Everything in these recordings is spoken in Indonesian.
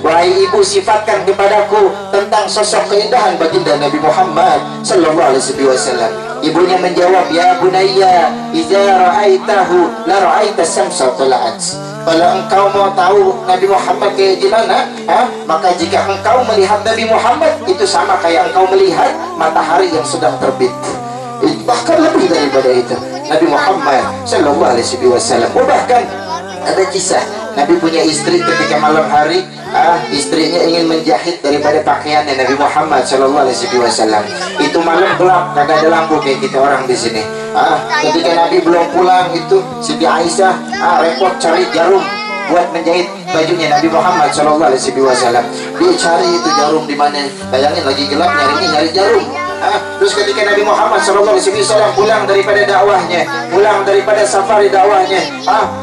Wahai ibu, sifatkan kepadaku tentang sosok keindahan baginda Nabi Muhammad sallallahu alaihi wasallam. Ibunya menjawab, ya bunayya, idza ra'aitahu la ra'aita syamsa tala'at. Kalau engkau mau tahu Nabi Muhammad kayak gimana, maka jika engkau melihat Nabi Muhammad, itu sama kayak engkau melihat matahari yang sedang terbit. Bahkan lebih daripada itu, Nabi Muhammad sallallahu alaihi wasallam. Bahkan ada kisah Nabi punya istri, ketika malam hari istrinya ingin menjahit daripada pakaiannya Nabi Muhammad sallallahu alaihi wasallam. Itu malam gelap, kagak ada lampu kayak kita orang di sini. Ketika Nabi belum pulang, itu Siti Aisyah repot cari jarum buat menjahit bajunya Nabi Muhammad sallallahu alaihi wasallam. Dia cari itu jarum di mana? Bayangin lagi gelap, nyari jarum. Terus ketika Nabi Muhammad SAW pulang daripada dakwahnya, pulang daripada safari dakwahnya,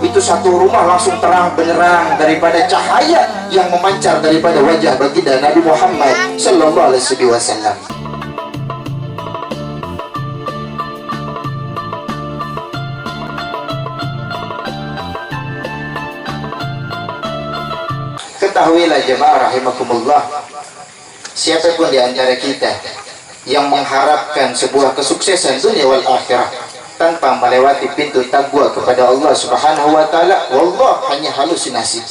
itu satu rumah langsung terang benderang daripada cahaya yang memancar daripada wajah baginda Nabi Muhammad SAW. Ketahuilah jemaah rahimakumullah, siapapun di antara kita yang mengharapkan sebuah kesuksesan dunia wal akhirah tanpa melewati pintu takwa kepada Allah Subhanahu wa taala, wallah hanya halusinasi.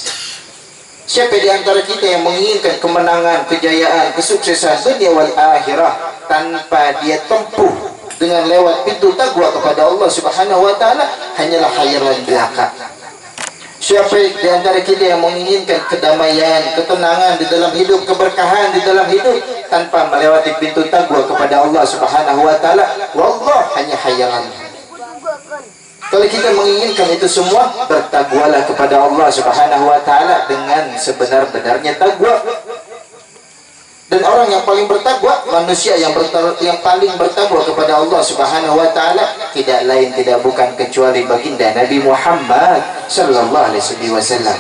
Siapa di antara kita yang menginginkan kemenangan, kejayaan, kesuksesan dunia wal akhirah tanpa dia tempuh dengan lewat pintu takwa kepada Allah Subhanahu wa taala, hanyalah khayalan belaka. Siapa di antara kita yang menginginkan kedamaian, ketenangan di dalam hidup, keberkahan di dalam hidup tanpa melewati pintu takwa kepada Allah Subhanahu wa taala, wallah hanya khayalan. Kalau kita menginginkan itu semua, bertakwalah kepada Allah Subhanahu wa taala dengan sebenar-benarnya takwa. Dan orang yang paling bertakwa, manusia yang paling bertakwa kepada Allah Subhanahu wa taala, tidak lain tidak bukan kecuali baginda Nabi Muhammad sallallahu alaihi wasallam.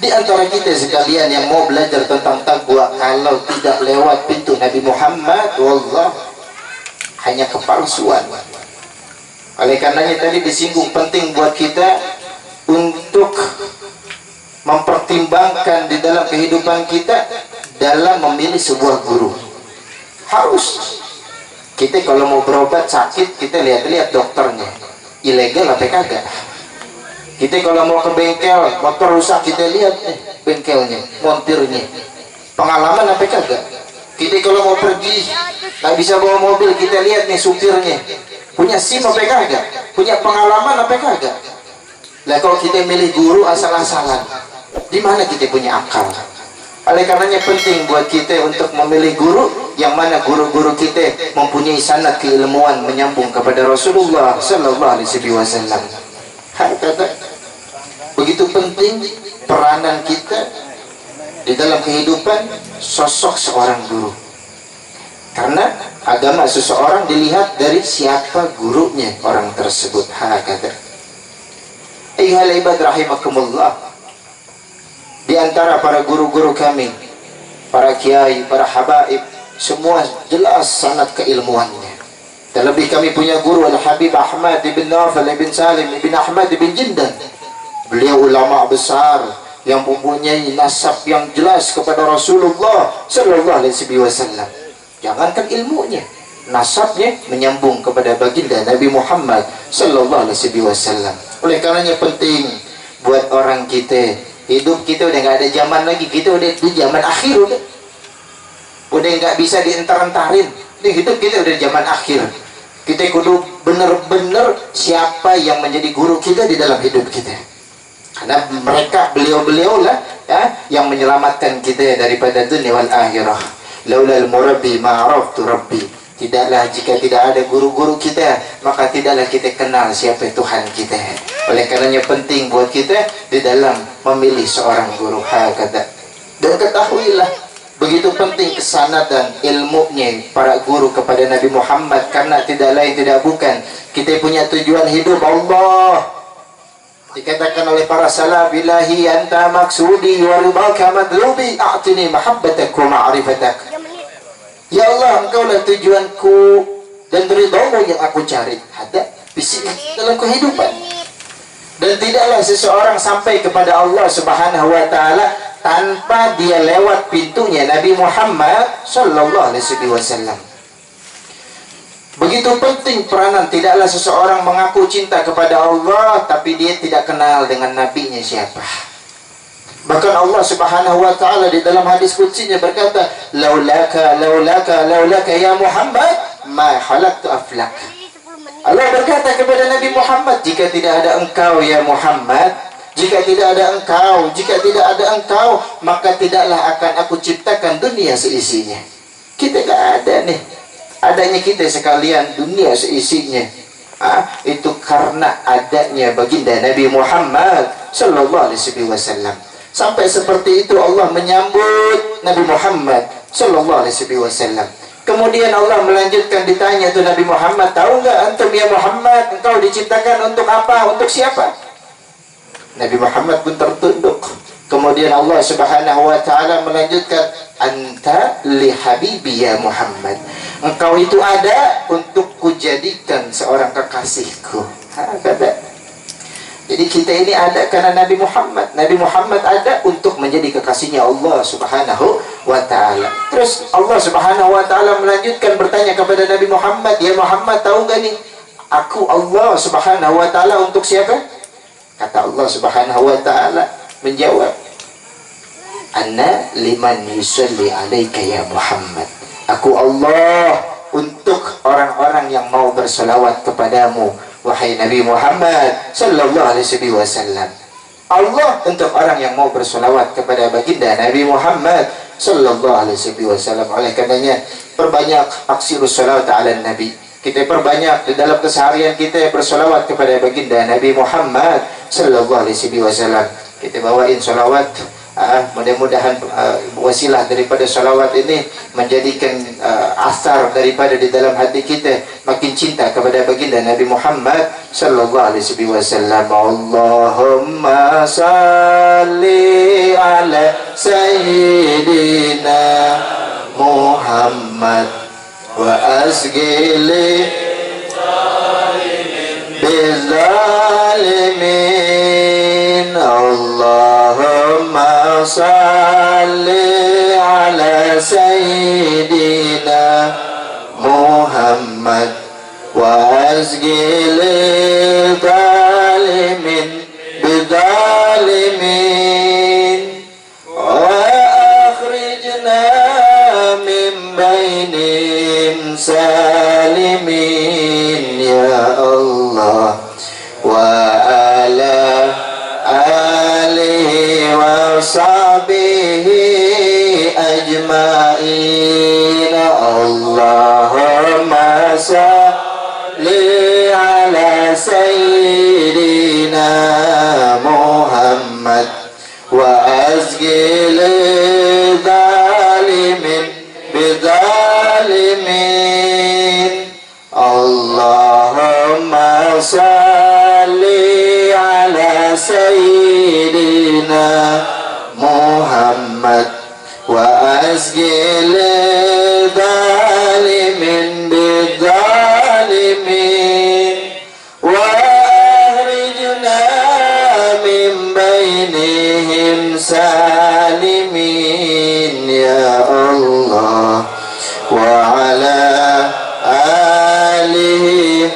Di antara kita sekalian yang mau belajar tentang takwa, kalau tidak lewat pintu Nabi Muhammad, wallah hanya kepalsuan. Oleh karenanya tadi disinggung, penting buat kita untuk mempertimbangkan di dalam kehidupan kita dalam memilih sebuah guru. Harus kita kalau mau berobat sakit, kita lihat-lihat dokternya ilegal apa kagak. Kita kalau mau ke bengkel motor rusak, kita lihat bengkelnya, montirnya, pengalaman apa kagak. Kita kalau mau pergi nggak bisa bawa mobil, kita lihat nih supirnya punya SIM apa kagak, punya pengalaman apa kagak. Lah kalau kita milih guru asal-asalan, di mana kita punya akal? Oleh karenanya penting buat kita untuk memilih guru yang mana guru-guru kita mempunyai sanad keilmuan menyambung kepada Rasulullah sallallahu alaihi wasallam. Begitu penting peranan kita di dalam kehidupan sosok seorang guru. Karena agama seseorang dilihat dari siapa gurunya orang tersebut. Hakata. Ayyuhal ibad rahimakumullah. Di antara para guru-guru kami, para kiai, para habaib, semua jelas sanad keilmuannya. Terlebih kami punya guru Al-Habib Ahmad ibn Nawfal ibn Salim ibn Ahmad ibn Jindan. Beliau ulama besar yang mempunyai nasab yang jelas kepada Rasulullah sallallahu alaihi wasallam. Jangankan ilmunya, nasabnya menyambung kepada baginda Nabi Muhammad sallallahu alaihi wasallam. Oleh karenanya penting buat orang kita, hidup kita udah nggak ada zaman lagi, kita udah di zaman akhir, udah nggak bisa dientar-entarin. Ini hidup kita udah zaman akhir. Kita kudu bener-bener siapa yang menjadi guru kita di dalam hidup kita. Karena mereka, beliau-beliau lah yang menyelamatkan kita daripada dunia wal akhirah. Laulal murabbi ma'araftu rabbi. Tidaklah jika tidak ada guru-guru kita, maka tidaklah kita kenal siapa Tuhan kita. Oleh karenanya penting buat kita di dalam memilih seorang guru. Hakata. Dan ketahuilah, begitu penting kesanadan ilmunya para guru kepada Nabi Muhammad, karena tidak lain tidak bukan kita punya tujuan hidup Allah. Dikatakan oleh para salaf, billahi anta maksudi wa ridaka madlubi a'tini mahabbatak wa ma'rifatak. Ya Allah, engkaulah tujuanku dan ridhamu yang aku cari. Ada visi dalam kehidupan. Dan tidaklah seseorang sampai kepada Allah Subhanahu wa taala tanpa dia lewat pintunya Nabi Muhammad sallallahu alaihi wasallam. Begitu penting peranan. Tidaklah seseorang mengaku cinta kepada Allah tapi dia tidak kenal dengan nabinya siapa. Bahkan Allah Subhanahu wa taala di dalam hadis qudsinya berkata, laulaka ya Muhammad ma khalaqtu aflak. Allah berkata kepada Nabi Muhammad, jika tidak ada engkau ya Muhammad, jika tidak ada engkau, maka tidaklah akan aku ciptakan dunia seisinya. Kita tidak ada nih. Adanya kita sekalian dunia seisinya. Itu karena adanya baginda Nabi Muhammad sallallahu alaihi wasallam. Sampai seperti itu Allah menyambut Nabi Muhammad sallallahu alaihi wasallam. Kemudian Allah melanjutkan, ditanya tuh Nabi Muhammad, tahu nggak antum ya Muhammad, engkau diciptakan untuk apa, untuk siapa? Nabi Muhammad pun tertunduk. Kemudian Allah Subhanahu wa taala melanjutkan, anta li habibi ya Muhammad, engkau itu ada untuk kujadikan seorang kekasihku. Kata. Jadi kita ini ada karena Nabi Muhammad. Nabi Muhammad ada untuk menjadi kekasihnya Allah Subhanahu wa ta'ala. Terus Allah Subhanahu wa ta'ala melanjutkan bertanya kepada Nabi Muhammad, ya Muhammad, tahu gak nih, aku Allah Subhanahu wa ta'ala untuk siapa? Kata Allah Subhanahu wa ta'ala menjawab, anna liman yusalli alaika ya Muhammad, aku Allah untuk orang-orang yang mau berselawat kepadamu wahai Nabi Muhammad sallallahu alaihi wasallam. Allah untuk orang yang mau bersolawat kepada baginda Nabi Muhammad sallallahu alaihi wasallam. Oleh karenanya perbanyak aksirus salawat ala Nabi. Kita perbanyak di dalam keseharian kita bersolawat kepada baginda Nabi Muhammad sallallahu alaihi wasallam. Kita bawain solawat. Mudah-mudahan wasilah daripada salawat ini menjadikan asar daripada di dalam hati kita makin cinta kepada baginda Nabi Muhammad sallallahu alaihi wasallam. Allahumma salli ala sayyidina Muhammad wa asgili bizalimin. Allahumma salli ala sayyidina Muhammad wa azgil zalimin bidalimin wa akhrijna min bainihim salimin ya Allah wa ala alihi wa sahbihi ajma'in. Allahumma salli ala sayyidina Muhammad wa azgil zalimin bidalimin. Allahumma salli ala sayyidina Muhammad wa azgil zalimin bidalimin wa akhrijna min bainihim salimin ya Allah wa ala alihi.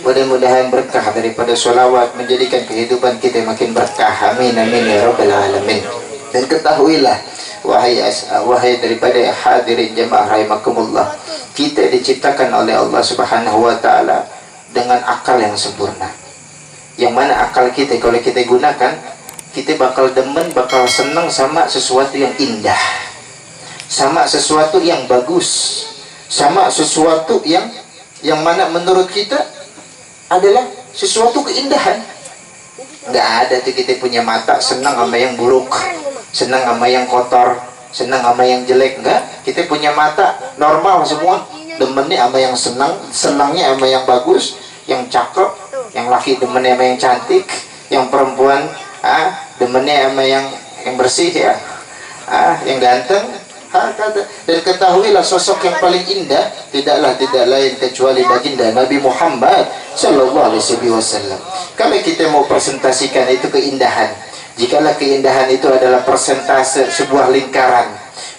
Mudah-mudahan berkah daripada sholawat menjadikan kehidupan kita makin berkah. Amin amin ya rabbal alamin. Dan ketahuilah wahai daripada hadirin jemaah rahimakumullah, kita diciptakan oleh Allah Subhanahu wa taala dengan akal yang sempurna. Yang mana akal kita kalau kita gunakan, kita bakal demen, bakal senang sama sesuatu yang indah, sama sesuatu yang bagus, sama sesuatu yang mana menurut kita adalah sesuatu keindahan. Nggak ada tuh kita punya mata senang sama yang buruk, senang sama yang kotor, senang sama yang jelek. Enggak, kita punya mata normal semua, demennya sama yang senang, senangnya sama yang bagus, yang cakep, yang laki demennya sama yang cantik, yang perempuan demennya sama yang bersih ya, yang ganteng, Dan ketahuilah sosok yang paling indah tidak lain kecuali baginda Nabi Muhammad sallallahu alaihi wasallam. Kalau kita mau presentasikan itu keindahan, jikalau keindahan itu adalah persentase sebuah lingkaran,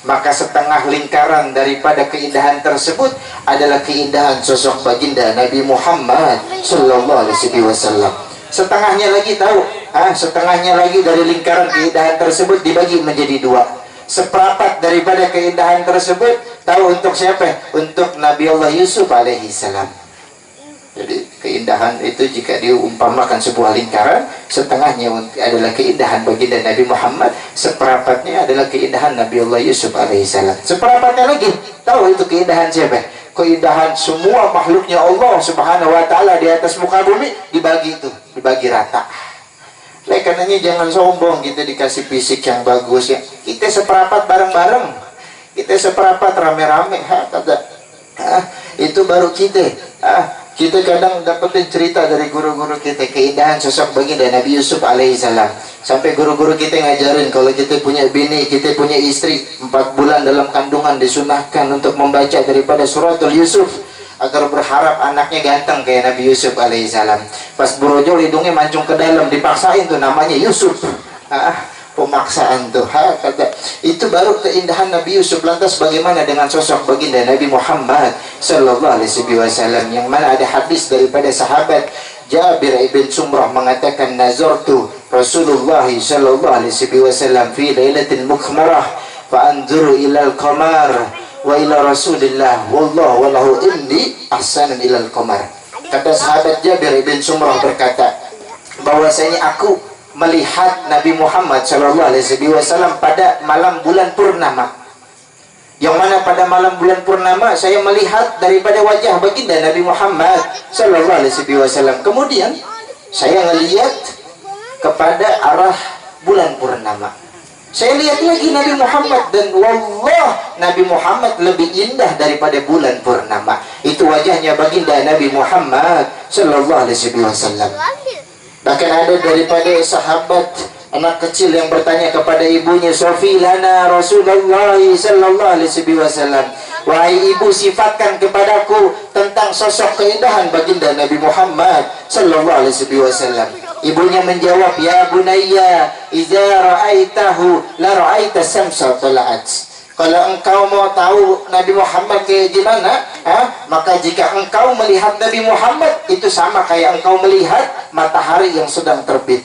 maka setengah lingkaran daripada keindahan tersebut adalah keindahan sosok baginda Nabi Muhammad sallallahu alaihi wasallam. Setengahnya lagi tahu, setengahnya lagi dari lingkaran keindahan tersebut dibagi menjadi dua. Seperempat daripada keindahan tersebut tahu untuk siapa? Untuk Nabi Allah Yusuf alaihi salam. Jadi keindahan itu jika diumpamakan sebuah lingkaran, setengahnya adalah keindahan baginda Nabi Muhammad, seperempatnya adalah keindahan Nabi Allah Yusuf alaihi salam. Seperempatnya lagi tahu itu keindahan siapa? Keindahan semua makhluknya Allah subhanahu wa ta'ala di atas muka bumi, dibagi rata. Oleh karenanya jangan sombong kita dikasih fisik yang bagus ya. Kita seperempat bareng-bareng, kita seperempat rame-rame, itu baru kita. Kita kadang dapetin cerita dari guru-guru kita keindahan sosok baginda Nabi Yusuf alaihissalam. Sampai guru-guru kita ngajarin kalau kita punya bini, kita punya istri, 4 bulan dalam kandungan disunahkan untuk membaca daripada suratul Yusuf agar berharap anaknya ganteng kayak Nabi Yusuf alaihissalam. Pas brojol hidungnya mancung ke dalam, dipaksain tuh namanya Yusuf. Pemaksaan tuh, itu baru keindahan Nabi Yusuf. Lantas bagaimana dengan sosok baginda Nabi Muhammad sallallahu alaihi wasallam, yang mana ada hadis daripada sahabat Jabir ibn Sumrah mengatakan, nazartu Rasulullah sallallahu alaihi wasallam fi lailatin mukmarah fa anzuru ila al-qamar wa ila Rasulillah wallahu walahu indi ahsanan ila al-qamar. Kata sahabat Jabir ibn Sumrah berkata bahwasanya aku melihat Nabi Muhammad sallallahu alaihi wasallam pada malam bulan purnama, yang mana pada malam bulan purnama saya melihat daripada wajah baginda Nabi Muhammad sallallahu alaihi wasallam. Kemudian saya melihat kepada arah bulan purnama, saya lihat lagi Nabi Muhammad, dan wallah Nabi Muhammad lebih indah daripada bulan purnama. Itu wajahnya baginda Nabi Muhammad sallallahu alaihi wasallam. Bahkan ada daripada sahabat anak kecil yang bertanya kepada ibunya, Sofi lana Rasulullah sallallahu alaihi wasallam, wahai ibu sifatkan kepadaku tentang sosok keindahan baginda Nabi Muhammad sallallahu alaihi wasallam. Ibunya menjawab, ya bunayya idza ra'aitahu la ra'aita samsa tala'at. Kalau engkau mau tahu Nabi Muhammad kayak gimana, maka jika engkau melihat Nabi Muhammad, itu sama kayak engkau melihat matahari yang sedang terbit.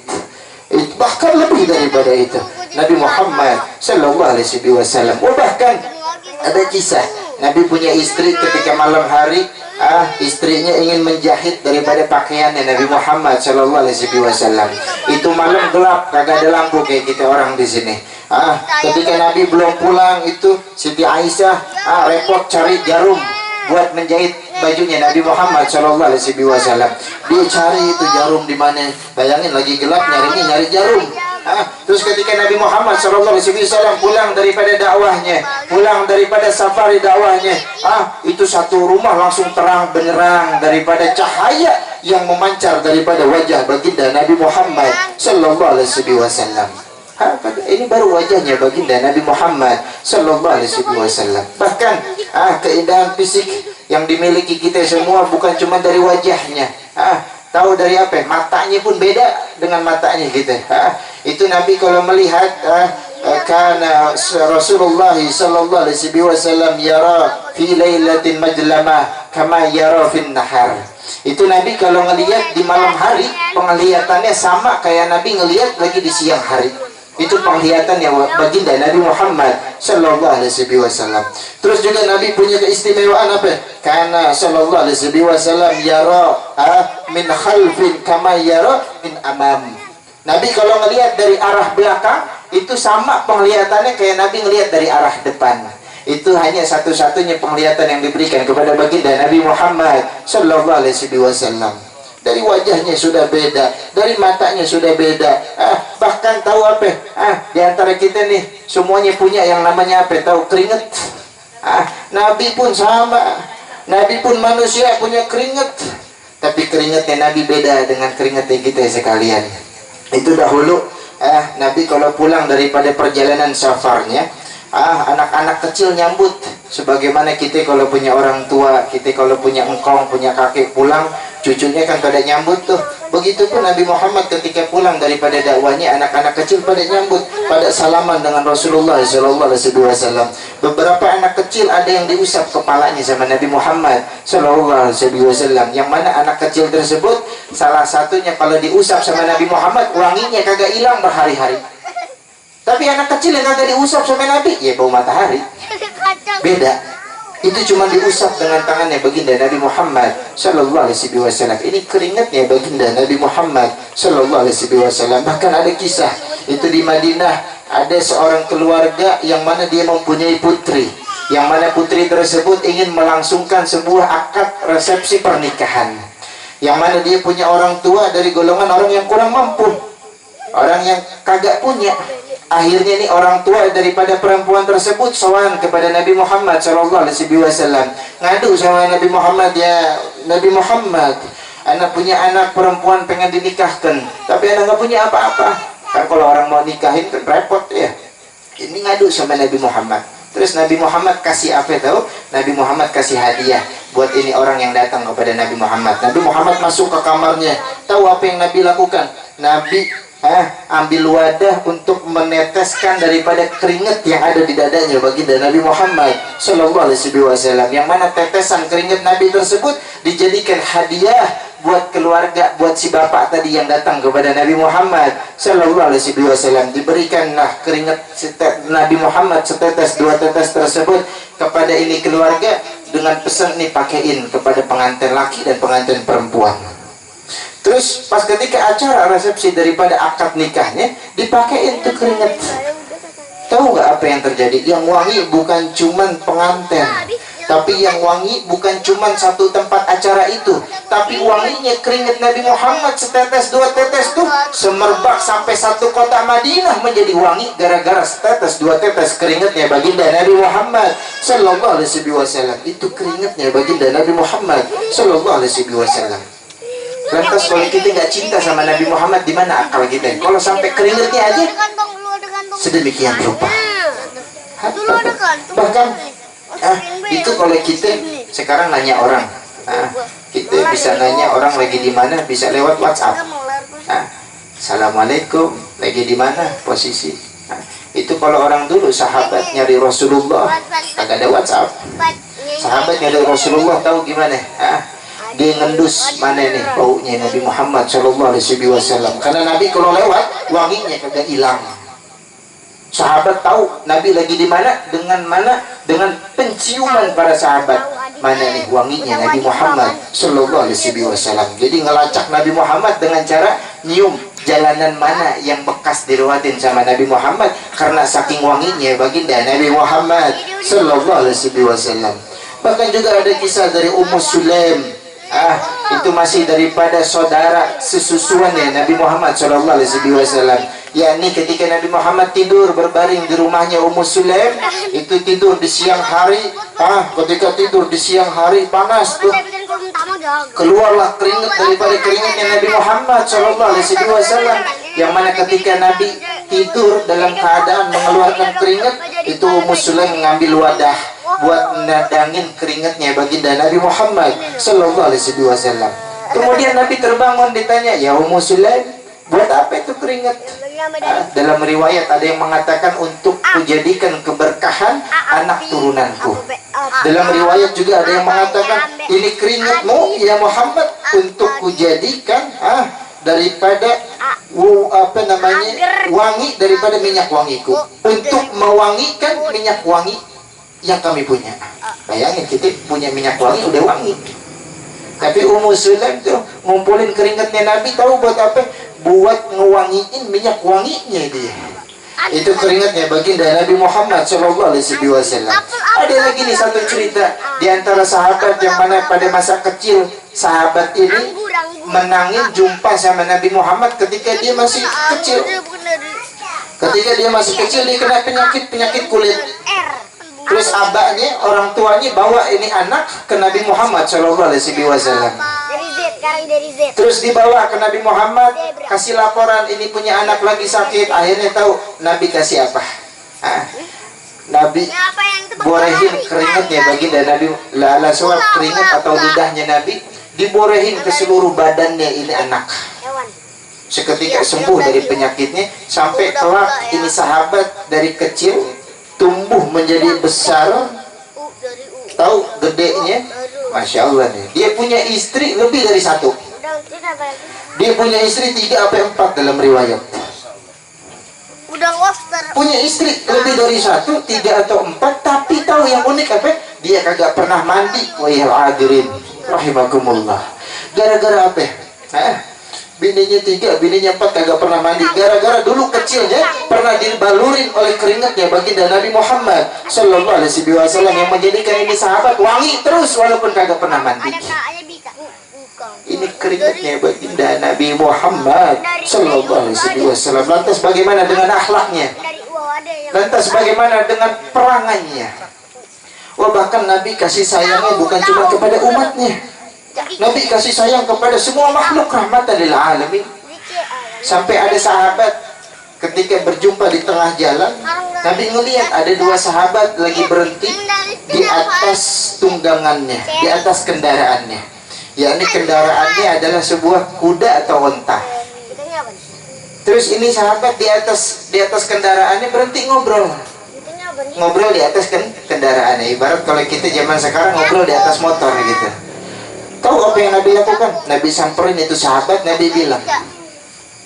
Bahkan lebih daripada itu, Nabi Muhammad sallallahu alaihi wasallam. Bahkan ada kisah Nabi punya istri ketika malam hari, istrinya ingin menjahit daripada pakaiannya Nabi Muhammad sallallahu alaihi wasallam. Itu malam gelap, kagak ada lampu kayak kita orang di sini. Ketika Nabi belum pulang, itu Siti Aisyah repot cari jarum buat menjahit bajunya Nabi Muhammad sallallahu alaihi wasallam. Dia cari itu jarum di mana? Bayangin lagi gelap, nyari jarum. Terus ketika Nabi Muhammad sallallahu alaihi wasallam pulang daripada dakwahnya, pulang daripada safari dakwahnya, itu satu rumah langsung terang benderang daripada cahaya yang memancar daripada wajah baginda Nabi Muhammad sallallahu alaihi wasallam. Ini baru wajahnya baginda Nabi Muhammad sallallahu alaihi wasallam. Bahkan keindahan fisik yang dimiliki kita semua bukan cuma dari wajahnya. Tahu dari apa? Matanya pun beda dengan matanya kita. Itu Nabi kalau melihat karena Rasulullah sallallahu alaihi wasallam yara fi lailatin majlamah kama yara fin nahar. Itu Nabi kalau ngelihat di malam hari, penglihatannya sama kayak Nabi ngelihat lagi di siang hari. Itu penglihatan yang baginda Nabi Muhammad sallallahu alaihi wasallam. Terus juga Nabi punya keistimewaan apa? Karena sallallahu alaihi wasallam yara min khalfin kama yara min amam. Nabi kalau ngelihat dari arah belakang, itu sama penglihatannya kayak Nabi ngelihat dari arah depan. Itu hanya satu-satunya penglihatan yang diberikan kepada baginda Nabi Muhammad sallallahu alaihi wasallam. Dari wajahnya sudah beda, dari matanya sudah beda. Bahkan tahu apa? Di antara kita nih semuanya punya yang namanya apa? Tahu keringat. Nabi pun sama. Nabi pun manusia punya keringat. Tapi keringatnya Nabi beda dengan keringatnya kita sekalian. Itu dahulu Nabi kalau pulang daripada perjalanan safarnya, anak-anak kecil nyambut. Sebagaimana kita kalau punya orang tua, kita kalau punya engkong, punya kakek pulang, cucunya kan pada nyambut tuh. Begitupun Nabi Muhammad ketika pulang daripada dakwahnya, anak-anak kecil pada nyambut, pada salaman dengan Rasulullah SAW. Beberapa anak kecil ada yang diusap kepalanya sama Nabi Muhammad SAW. Yang mana anak kecil tersebut, salah satunya kalau diusap sama Nabi Muhammad, wanginya kagak hilang berhari-hari. Tapi anak kecil yang kagak diusap sama Nabi, ya bau matahari. Beda. Itu cuma diusap dengan tangannya baginda Nabi Muhammad sallallahu alaihi wasallam. Ini keringatnya baginda Nabi Muhammad sallallahu alaihi wasallam. Bahkan ada kisah itu di Madinah, ada seorang keluarga yang mana dia mempunyai putri, yang mana putri tersebut ingin melangsungkan sebuah akad resepsi pernikahan, yang mana dia punya orang tua dari golongan orang yang kurang mampu, orang yang kagak punya. Akhirnya ini orang tua daripada perempuan tersebut sowan kepada Nabi Muhammad SAW, ngadu sama Nabi Muhammad, ya Nabi Muhammad, anak punya anak perempuan pengen dinikahkan, tapi anak nggak punya apa-apa. Kan kalau orang mau nikahin kan repot ya. Ini ngadu sama Nabi Muhammad. Terus Nabi Muhammad kasih apa tahu? Nabi Muhammad kasih hadiah buat ini orang yang datang kepada Nabi Muhammad. Nabi Muhammad masuk ke kamarnya. Tahu apa yang Nabi lakukan? Nabi ambil wadah untuk meneteskan daripada keringat yang ada di dadanya baginda Nabi Muhammad sallallahu alaihi wasallam, yang mana tetesan keringat Nabi tersebut dijadikan hadiah buat keluarga, buat si bapak tadi yang datang kepada Nabi Muhammad sallallahu alaihi wasallam. Diberikanlah keringat Nabi Muhammad setetes, dua tetes tersebut kepada ini keluarga dengan pesan nih, pakein kepada pengantin laki dan pengantin perempuan. Terus pas ketika acara resepsi daripada akad nikahnya, dipakein tuh keringat. Tahu nggak apa yang terjadi? Yang wangi bukan cuman pengantin, tapi yang wangi bukan cuman satu tempat acara itu, tapi wanginya keringat Nabi Muhammad setetes dua tetes tuh semerbak sampai satu kota Madinah menjadi wangi gara-gara setetes dua tetes keringatnya baginda Nabi Muhammad sallallahu alaihi wasallam. Itu keringatnya baginda Nabi Muhammad sallallahu alaihi wasallam. Lantas kalau kita nggak cinta sama Nabi Muhammad, di mana akal kita? Kalau sampai keringetnya aja sedemikian rupa. Bahkan itu kalau kita sekarang nanya orang, kita bisa nanya orang lagi di mana, bisa lewat WhatsApp. Assalamualaikum, lagi di mana posisi? Itu kalau orang dulu sahabat nyari Rasulullah, kagak ada WhatsApp. Sahabat nyari Rasulullah tahu gimana? Dia ngendus mana nih baunya Nabi Muhammad sallallahu alaihi wasallam. Karena Nabi kalau lewat wanginya kagak hilang. Sahabat tahu Nabi lagi di mana, dengan penciuman para sahabat. Mana nih wanginya Nabi Muhammad sallallahu alaihi wasallam. Jadi ngelacak Nabi Muhammad dengan cara nyium jalanan mana yang bekas dilewatin sama Nabi Muhammad, karena saking wanginya baginda Nabi Muhammad sallallahu alaihi wasallam. Bahkan juga ada kisah dari Ummu Sulaim. Itu masih daripada saudara sesusuannya Nabi Muhammad sallallahu alaihi wasallam. Yakni ketika Nabi Muhammad tidur berbaring di rumahnya Ummu Sulaim, itu tidur di siang hari. Ketika tidur di siang hari panas tuh, keluarlah keringat daripada keringatnya Nabi Muhammad sallallahu alaihi wasallam. Yang mana ketika Nabi tidur dalam keadaan mengeluarkan keringat, itu Ummu Sulaim mengambil wadah buat nadangin keringatnya baginda Nabi Muhammad sallallahu alaihi wasallam. Kemudian Nabi terbangun, ditanya, "Ya Ummu Sulaim, buat apa itu keringat?" Dalam riwayat ada yang mengatakan untuk kujadikan keberkahan anak turunanku. Dalam riwayat juga ada yang mengatakan, "Ini keringatmu ya Muhammad untuk kujadikan daripada wangi daripada minyak wangiku, untuk mewangikan minyak wangi yang kami punya." Bayangin, kita punya minyak wangi udah wangi, tapi Ummu Sulaim tuh ngumpulin keringatnya Nabi, tahu buat apa? Buat ngewangiin minyak wanginya dia. Itu keringatnya baginda Nabi Muhammad sallallahu alaihi wasallam. Ada lagi nih satu cerita di antara sahabat yang mana pada masa kecil sahabat ini menangin jumpa sama Nabi Muhammad ketika dia masih kecil. Ketika dia masih kecil dia kena penyakit kulit. Terus abahnya, orang tuanya bawa ini anak ke Nabi Muhammad sallallahu alaihi wasallam. Terus dibawa ke Nabi Muhammad, kasih laporan ini punya anak lagi sakit. Akhirnya tahu Nabi kasih apa? Nabi borehin keringatnya baginda Nabi lala suap keringat atau lidahnya Nabi diborehin ke seluruh badannya ini anak. Seketika sembuh dari penyakitnya sampai kelak ini sahabat dari kecil tumbuh menjadi besar. Tahu gedenya, masya Allah nih. Dia punya istri lebih dari satu. Dia punya istri 3 sampai 4 dalam riwayat. Punya istri lebih dari 1, 3 atau 4. Tapi tahu yang unik apa? Dia kagak pernah mandi. Wahil hadirin rahimakumullah. Gara-gara apa? Bininya 3, bininya 4 kagak pernah mandi. Gara-gara dulu kecilnya pernah dibalurin oleh keringatnya baginda Nabi Muhammad Sallallahu Alaihi Wasallam yang menjadikan ini sahabat wangi terus walaupun kagak pernah mandi. Ini keringatnya baginda Nabi Muhammad Sallallahu Alaihi Wasallam. Lantas bagaimana dengan akhlaknya? Lantas bagaimana dengan perangannya? Wah, bahkan Nabi kasih sayangnya bukan cuma kepada umatnya. Nabi kasih sayang kepada semua makhluk rahmatan lil alamin. Sampai ada sahabat ketika berjumpa di tengah jalan, Nabi ngelihat ada 2 sahabat lagi berhenti di atas tunggangannya, di atas kendaraannya. Yakni kendaraannya adalah sebuah kuda atau onta. Terus ini sahabat di atas kendaraannya berhenti ngobrol. Ngobrol di atas kendaraannya. Ibarat kalau kita zaman sekarang ngobrol di atas motor gitu. Tahu apa yang Nabi lakukan? Nabi samperin itu sahabat, Nabi bilang,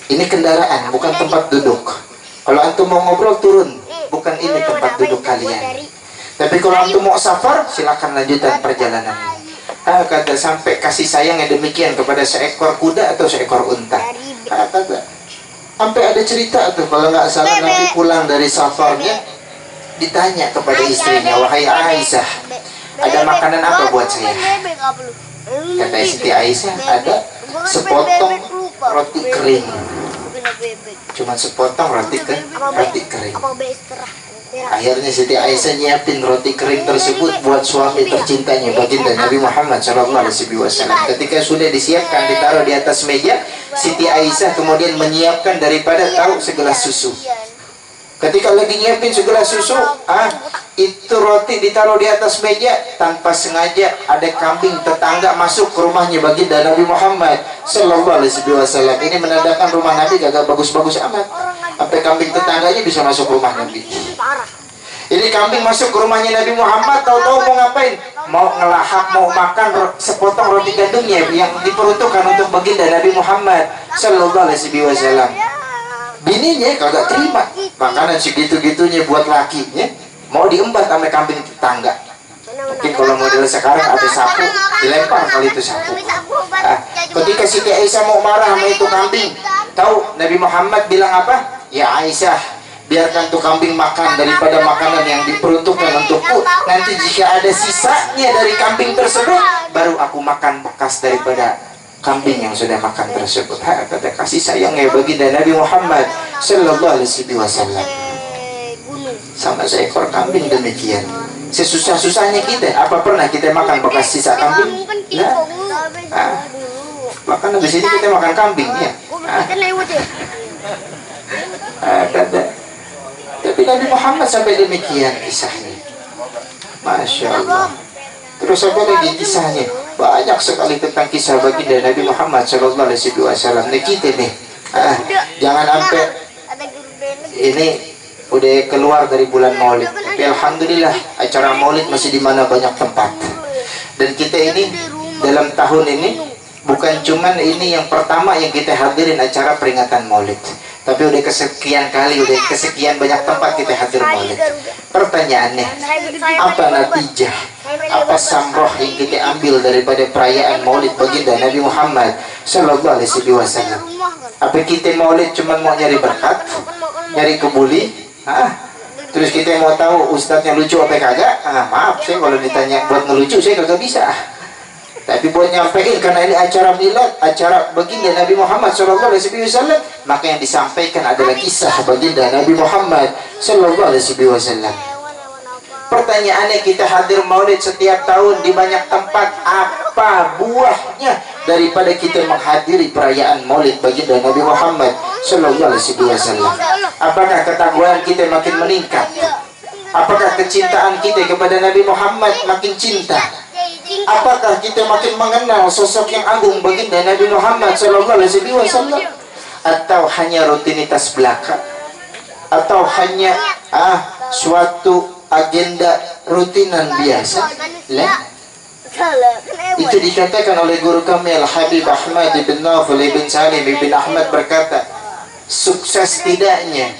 ini kendaraan, bukan tempat duduk. Kalau antum mau ngobrol turun, bukan ini tempat duduk kalian. Tapi kalau antum mau safar, silakan lanjutkan perjalanan. Kata sampai kasih sayang yang demikian kepada seekor kuda atau seekor unta. Kata sampai ada cerita tuh kalau nggak salah Nabi pulang dari safarnya ditanya kepada istrinya, wahai Aisyah, ada makanan apa buat saya? Kata Siti Aisyah, ada sepotong roti kering. Cuma sepotong roti kering. Akhirnya Siti Aisyah nyiapin roti kering tersebut buat suami tercintanya baginda Nabi Muhammad SAW. Ketika sudah disiapkan ditaruh di atas meja, Siti Aisyah kemudian menyiapkan daripada tahu segelas susu. Ketika lagi nyiapin segelas susu, itu roti ditaruh di atas meja, tanpa sengaja ada kambing tetangga masuk ke rumahnya baginda Nabi Muhammad Sallallahu Alaihi Wasallam. Ini menandakan rumah Nabi gak bagus-bagus amat. Sampai kambing tetangganya bisa masuk rumah Nabi. Ini kambing masuk ke rumahnya Nabi Muhammad, tahu-tahu mau ngapain? Mau ngelahap, mau makan sepotong roti gandumnya yang diperuntukkan untuk baginda Nabi Muhammad Sallallahu Alaihi Wasallam. Bininya kagak terima makanan segitu-gitunya buat lakinya, mau diembat sama kambing tetangga. Mungkin kalau model sekarang ada sapu, dilempar kali itu sapu. Ketika Siti Aisyah mau marah sama itu kambing, tahu Nabi Muhammad bilang apa? Ya Aisyah, biarkan tuh kambing makan daripada makanan yang diperuntukkan untukku. Nanti jika ada sisanya dari kambing tersebut, baru aku makan bekas daripada kambing yang sudah makan tersebut. Kata kasih sayangnya baginda Nabi Muhammad Sallallahu Alaihi Wasallam. Sama seekor kambing demikian. Sesusah-susahnya kita, apa pernah kita makan bekas sisa kambing? Nah, bahkan di sini kita makan kambing ya. Kata, tapi Nabi Muhammad sampai demikian kisahnya. Masya Allah. Terus apa lagi kisahnya? Banyak sekali tentang kisah baginda Nabi Muhammad Sallallahu Alaihi Wasallam. Nih kita nih, jangan sampai ini udah keluar dari bulan Maulid. Tapi alhamdulillah acara Maulid masih di mana banyak tempat. Dan kita ini dalam tahun ini bukan cuman ini yang pertama yang kita hadirin acara peringatan Maulid. Tapi udah kesekian kali, udah kesekian banyak tempat kita hadir Maulid. Pertanyaannya, apa natijah, apa samroh yang kita ambil daripada perayaan Maulid baginda Nabi Muhammad Sallallahu Alaihi Wasallam? Apa kita Maulid cuma mau nyari berkat, nyari kebuli? Terus kita mau tahu ustadznya lucu apa kagak? Maaf, saya kalau ditanya buat ngelucu saya kagak bisa. Tapi buat nyampein karena ini acara milad, acara baginda Nabi Muhammad Sallallahu Alaihi Wasallam, maka yang disampaikan adalah kisah baginda Nabi Muhammad Sallallahu Alaihi Wasallam. Pertanyaannya, kita hadir Maulid setiap tahun di banyak tempat, apa buahnya daripada kita menghadiri perayaan Maulid baginda Nabi Muhammad Sallallahu Alaihi Wasallam? Apakah ketakwaan kita makin meningkat? Apakah kecintaan kita kepada Nabi Muhammad makin cinta? Apakah kita makin mengenal sosok yang agung baginda Nabi Muhammad sallallahu alaihi wasallam? Atau hanya rutinitas belaka? Atau hanya suatu agenda rutinan biasa? Lah, itu dikatakan oleh guru kami Al-Habib Ahmad ibn Nawfal ibn Salim ibn Ahmad berkata, sukses tidaknya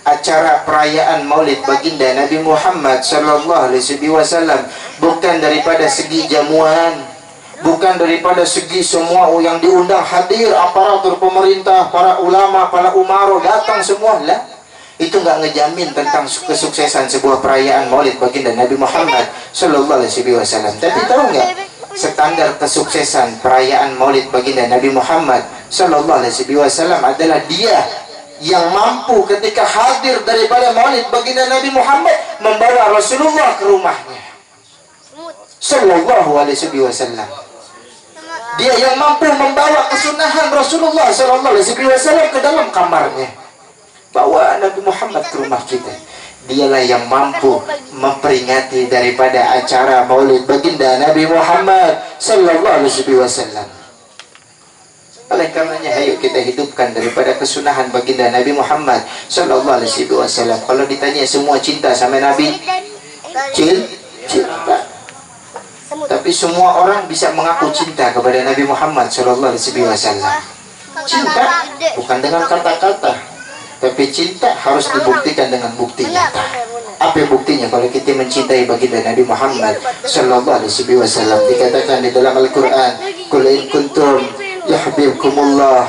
acara perayaan Maulid baginda Nabi Muhammad sallallahu alaihi wasallam bukan daripada segi jamuan, bukan daripada segi semua yang diundang hadir, aparatur pemerintah, para ulama, para umaro datang semua. Lah, itu nggak ngejamin tentang kesuksesan sebuah perayaan Maulid baginda Nabi Muhammad sallallahu alaihi wasallam. Tapi tahu nggak, standar kesuksesan perayaan Maulid baginda Nabi Muhammad sallallahu alaihi wasallam adalah dia yang mampu ketika hadir daripada Maulid baginda Nabi Muhammad membawa Rasulullah ke rumahnya sallallahu alaihi wasallam. Dia yang mampu membawa kesunahan Rasulullah sallallahu alaihi wasallam ke dalam kamarnya. Bawa Nabi Muhammad ke rumah kita. Dialah yang mampu memperingati daripada acara Maulid baginda Nabi Muhammad sallallahu alaihi wasallam. Oleh karenanya, ayo kita hidupkan daripada kesunahan baginda Nabi Muhammad sallallahu alaihi wasallam. Kalau ditanya semua cinta sama Nabi, cinta. Tapi semua orang bisa mengaku cinta kepada Nabi Muhammad sallallahu alaihi wasallam. Cinta bukan dengan kata-kata, tapi cinta harus dibuktikan dengan bukti nyata. Apa buktinya kalau kita mencintai baginda Nabi Muhammad sallallahu alaihi wasallam? Dikatakan di dalam Al-Qur'an, "Qul in kuntum yuhibbukumullah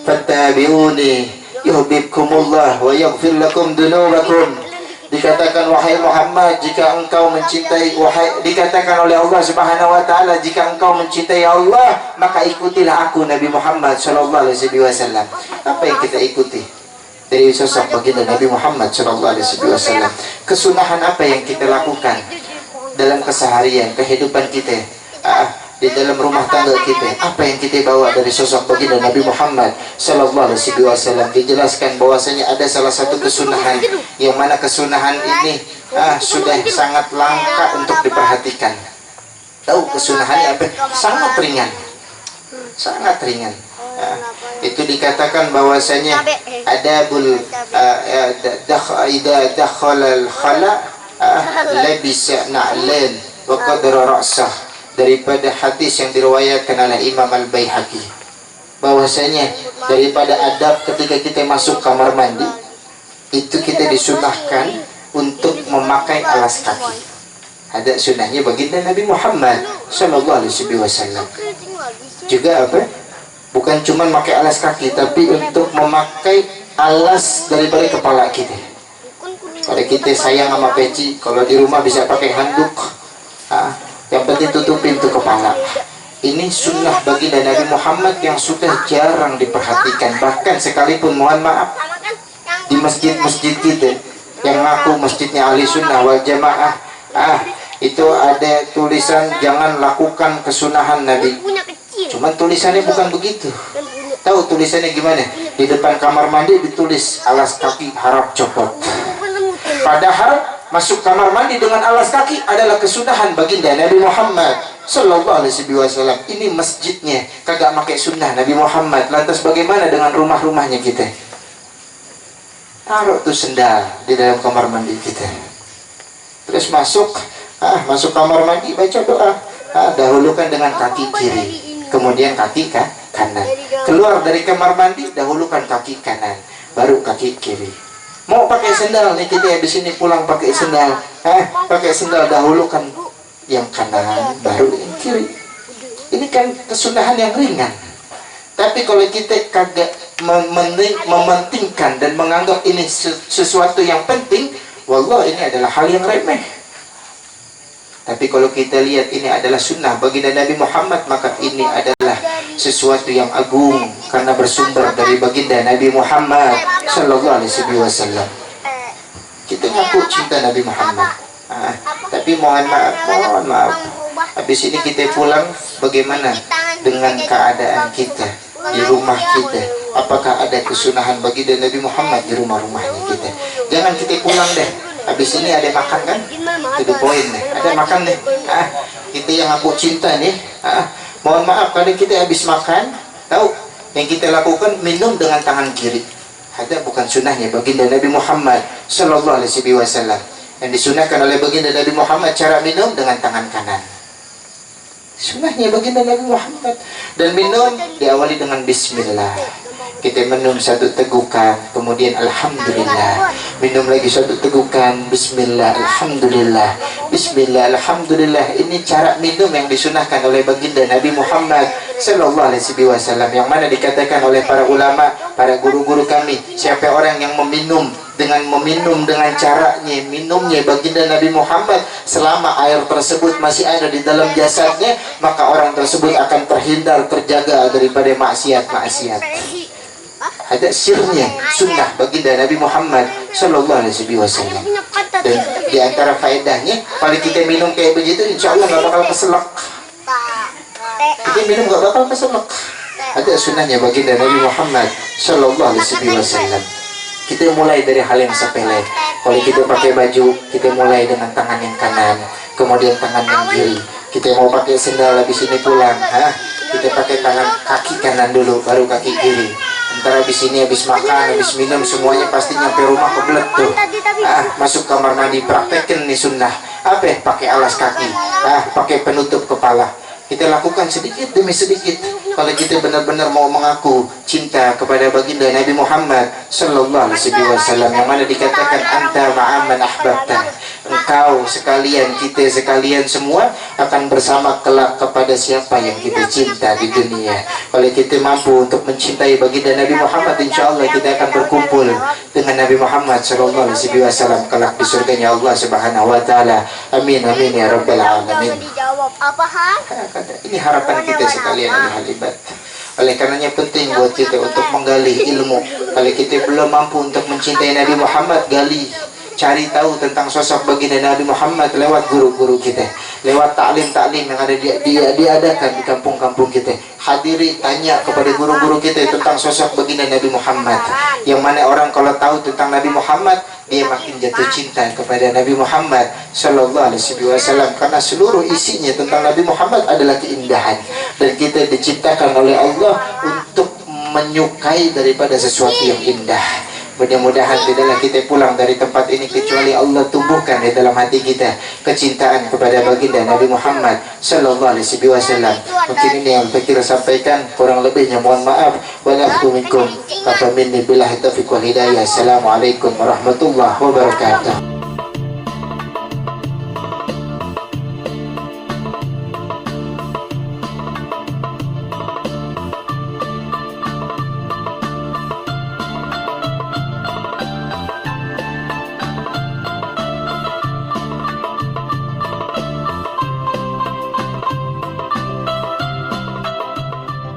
fattabi'uni yuhibbukumullah wa yaghfir lakum dunubakum." Dikatakan, wahai Muhammad, jika engkau mencintai, dikatakan oleh Allah Subhanahu wa taala, jika engkau mencintai Allah, maka ikutilah aku Nabi Muhammad sallallahu alaihi wasallam. Apa yang kita ikuti dari sosok baginda Nabi Muhammad sallallahu alaihi wasallam? Kesunahan apa yang kita lakukan dalam keseharian kehidupan kita, di dalam rumah tangga kita? Apa yang kita bawa dari sosok baginda Nabi Muhammad sallallahu alaihi wasallam? Dijelaskan bahwasanya ada salah satu kesunahan yang mana kesunahan ini sudah sangat langka untuk diperhatikan. Tahu kesunahannya apa? Sangat ringan, sangat ringan. Itu dikatakan bahwasanya adabul idza dakhala al-khala labisa na'lan wa qadara ra'sah, daripada hadis yang diriwayatkan oleh Imam Al-Baihaqi, bahwasanya daripada adab ketika kita masuk kamar mandi itu kita disunahkan untuk memakai alas kaki. Ada sunahnya baginda Nabi Muhammad sallallahu alaihi wasallam. Juga apa? Bukan cuma memakai alas kaki, tapi untuk memakai alas daripada kepala kita. Kalau kita sayang sama peci, kalau di rumah bisa pakai handuk. Yang penting tutupin tuh kepala. Ini sunnah baginda Nabi Muhammad yang sudah jarang diperhatikan. Bahkan sekalipun, mohon maaf, di masjid-masjid kita yang ngaku masjidnya ahli sunnah wal jamaah, itu ada tulisan jangan lakukan kesunahan Nabi. Cuman tulisannya bukan begitu. Tahu tulisannya gimana? Di depan kamar mandi ditulis alas kaki harap copot. Padahal masuk kamar mandi dengan alas kaki adalah kesunahan baginda Nabi Muhammad sallallahu alaihi wasallam. Ini masjidnya kagak pakai sunnah Nabi Muhammad. Lantas bagaimana dengan rumah-rumahnya kita? Taruh tuh sendal di dalam kamar mandi kita. Terus masuk kamar mandi, baca doa. Dahulukan dengan kaki kiri, kemudian kaki kanan. Keluar dari kamar mandi, dahulukan kaki kanan, baru kaki kiri. Mau pakai sendal nih kita di sini pulang pakai sendal, pakai sendal dahulukan yang kanan, baru yang kiri. Ini kan kesunahan yang ringan. Tapi kalau kita kagak mementingkan dan menganggap ini sesuatu yang penting, wallah ini adalah hal yang remeh. Tapi kalau kita lihat ini adalah sunnah baginda Nabi Muhammad, maka ini adalah sesuatu yang agung karena bersumber dari baginda Nabi Muhammad sallallahu alaihi wasallam. Kita ngaku cinta Nabi Muhammad, tapi mohon maaf, habis ini kita pulang, bagaimana dengan keadaan kita di rumah kita? Apakah ada kesunahan baginda Nabi Muhammad di rumah-rumahnya kita? Jangan kita pulang deh Habis ini ada makan kan? Itu poin nih. Ada makan nih. Kita yang aku cinta nih. Mohon maaf kalau kita habis makan, tahu yang kita lakukan minum dengan tangan kiri. Ada bukan sunnahnya baginda Nabi Muhammad Sallallahu Alaihi Wasallam. Yang disunahkan oleh baginda Nabi Muhammad cara minum dengan tangan kanan. Sunnahnya baginda Nabi Muhammad. Dan minum diawali dengan Bismillah. Kita minum satu tegukan, kemudian Alhamdulillah. Minum lagi satu tegukan, Bismillah, Alhamdulillah, Bismillah, Alhamdulillah. Ini cara minum yang disunahkan oleh baginda Nabi Muhammad Sallallahu Alaihi Wasallam, yang mana dikatakan oleh para ulama, para guru-guru kami, siapa orang yang meminum dengan caranya minumnya baginda Nabi Muhammad selama air tersebut masih ada di dalam jasadnya, maka orang tersebut akan terhindar, terjaga daripada maksiat-maksiat. Ada sirnya, sunnah baginda Nabi Muhammad Sallallahu Alaihi Wasallam. Dan di antara faedahnya, kalau kita minum kayak begitu, insya Allah nggak bakal keselak. Kita minum nggak bakal keselak. Ada sunnahnya baginda Nabi Muhammad Sallallahu Alaihi Wasallam. Kita mulai dari hal yang sepele. Kalau kita pakai baju, kita mulai dengan tangan yang kanan, kemudian tangan yang kiri. Kita mau pakai sendal habis ini pulang, kita pakai tangan kaki kanan dulu, baru kaki kiri. Ntar habis ini, habis makan, habis minum, semuanya pasti nyampe rumah kebelet tuh. Masuk kamar mandi, praktekin nih sunnah. Apa? Pakai alas kaki, pakai penutup kepala. Kita lakukan sedikit demi sedikit. Kalau kita benar-benar mau mengaku cinta kepada baginda Nabi Muhammad Sallallahu Alaihi Wasallam, yang mana dikatakan anta ma'aman ahbabta, engkau sekalian, kita sekalian semua akan bersama kelak kepada siapa yang kita cinta di dunia. Kalau kita mampu untuk mencintai baginda Nabi Muhammad, insya Allah kita akan berkumpul dengan Nabi Muhammad Sallallahu Alaihi Wasallam kelak di surganya Allah Subhanahu Wa Taala. Amin amin ya rabbal alamin. Ini harapan kita sekalian ahli ibadah. Oleh karenanya penting buat kita untuk menggali ilmu. Kalau kita belum mampu untuk mencintai Nabi Muhammad, gali, cari tahu tentang sosok baginda Nabi Muhammad lewat guru-guru kita, lewat taklim-taklim yang ada diadakan di kampung-kampung kita. Hadiri, tanya kepada guru-guru kita tentang sosok baginda Nabi Muhammad, yang mana orang kalau tahu tentang Nabi Muhammad, dia makin jatuh cinta kepada Nabi Muhammad Sallallahu Alaihi Wasallam, karena seluruh isinya tentang Nabi Muhammad adalah keindahan, dan kita diciptakan oleh Allah untuk menyukai daripada sesuatu yang indah. Mudah-mudahan tidaklah kita pulang dari tempat ini kecuali Allah tumbuhkan di dalam hati kita kecintaan kepada baginda Nabi Muhammad Sallallahu Alaihi Wasallam. Mungkin ini yang saya sampaikan, kurang lebihnya mohon maaf. Walafu minkum, kata minni billahi taufiq wal hidayah. Assalamualaikum warahmatullahi wabarakatuh.